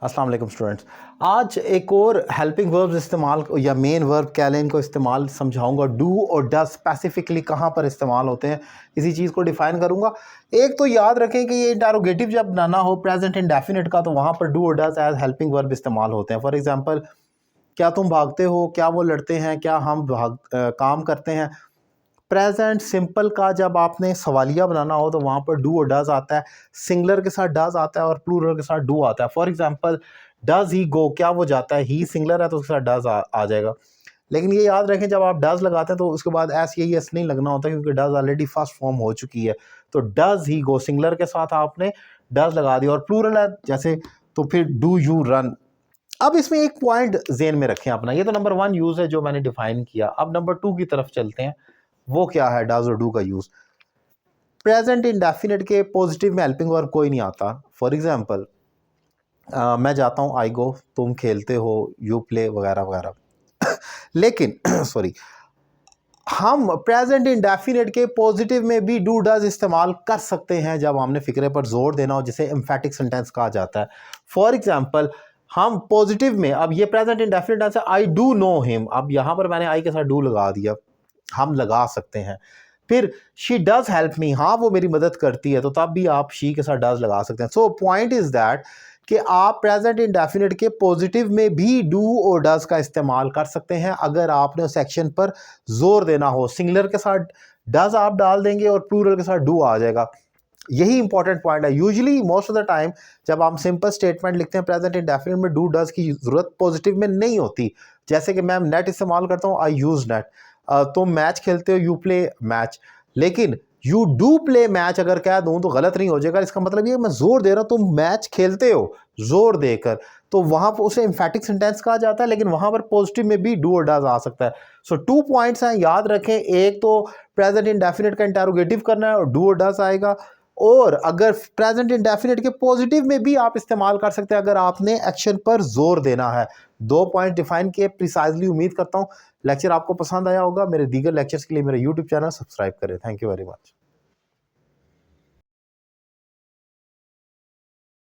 अस्सलाम वालेकुम स्टूडेंट्स। आज एक और हेल्पिंग वर्ब्स इस्तेमाल या मेन वर्ब कह लें इनको इस्तेमाल समझाऊंगा। डू और डज स्पेसिफिकली कहाँ पर इस्तेमाल होते हैं, इसी चीज़ को डिफाइन करूंगा। एक तो याद रखें कि ये इंटरोगेटिव जब बनाना हो प्रेजेंट इंडेफिनिट का, तो वहाँ पर डू और डज एज हेल्पिंग वर्ब इस्तेमाल होते हैं। फॉर एग्जाम्पल, क्या तुम भागते हो, क्या वो लड़ते हैं, क्या हम काम करते हैं। प्रेजेंट सिंपल का जब आपने सवालिया बनाना हो तो वहाँ पर डू और डज आता है, सिंगुलर के साथ डज आता है और प्लूरल के साथ डू आता है। फॉर एग्जांपल, डज ही गो, क्या वो जाता है, ही सिंगुलर है तो उसके साथ डज आ जाएगा। लेकिन ये याद रखें, जब आप डज लगाते हैं तो उसके बाद एस यही एस नहीं लगना होता, क्योंकि डज ऑलरेडी फर्स्ट फॉर्म हो चुकी है। तो डज ही गो सिंगुलर के साथ आपने डज लगा दिया, और प्लूरल है जैसे तो फिर डू यू रन। अब इसमें एक पॉइंट जेन में रखें अपना, ये तो नंबर 1 यूज है जो मैंने डिफाइन किया। अब नंबर 2 की तरफ चलते हैं। वो क्या है डज और डू का यूज। प्रेजेंट इंडेफिनिट के पॉजिटिव में हेल्पिंग वर्ब कोई नहीं आता। फॉर एग्जांपल, मैं जाता हूँ, आई गो, तुम खेलते हो, यू प्ले, वगैरह वगैरह। लेकिन सॉरी, हम प्रेजेंट इंडेफिनिट के पॉजिटिव में भी डू डज इस्तेमाल कर सकते हैं जब हमने फिक्रे पर जोर देना हो, जिसे एम्फेटिक सेंटेंस कहा जाता है। फॉर एग्जांपल, हम पॉजिटिव में, अब ये प्रेजेंट इंडेफिनिट टेंस है, आई डू नो हिम, अब यहां पर मैंने आई के साथ डू लगा दिया, हम लगा सकते हैं। फिर शी डज हेल्प मी, हाँ वो मेरी मदद करती है, तो तब भी आप शी के साथ डज लगा सकते हैं। सो पॉइंट इज दैट कि आप प्रेजेंट इंडेफिनिट के पॉजिटिव में भी डू और डज का इस्तेमाल कर सकते हैं अगर आपने उस सेक्शन पर जोर देना हो। सिंगुलर के साथ डज आप डाल देंगे और प्लूरल के साथ डू आ जाएगा। यही इंपॉर्टेंट पॉइंट है। Usually most of the time जब हम सिंपल स्टेटमेंट लिखते हैं प्रेजेंट इंडेफिनिट में, डू डज की जरूरत पॉजिटिव में नहीं होती। जैसे कि मैं नेट इस्तेमाल करता हूँ, आई यूज नेट। तुम मैच खेलते हो, यू प्ले मैच। लेकिन यू डू प्ले मैच अगर कह दूं तो गलत नहीं हो जाएगा। इसका मतलब ये मैं जोर दे रहा हूं, तुम मैच खेलते हो, जोर देकर, तो वहां पर उसे एम्फेटिक सेंटेंस कहा जाता है। लेकिन वहां पर पॉजिटिव में भी डू और डज आ सकता है। सो 2 पॉइंट्स हैं, याद रखें। एक तो प्रेजेंट इंडेफिनिट का इंटरोगेटिव करना है और डू और डज आएगा। और अगर प्रेजेंट इंडेफिनिट के पॉजिटिव में भी आप इस्तेमाल कर सकते हैं अगर आपने एक्शन पर जोर देना है। 2 पॉइंट डिफाइन किए प्रिसाइजली। उम्मीद करता हूं लेक्चर आपको पसंद आया होगा। मेरे दीगर लेक्चर्स के लिए मेरा यूट्यूब चैनल सब्सक्राइब करें। Thank you very much.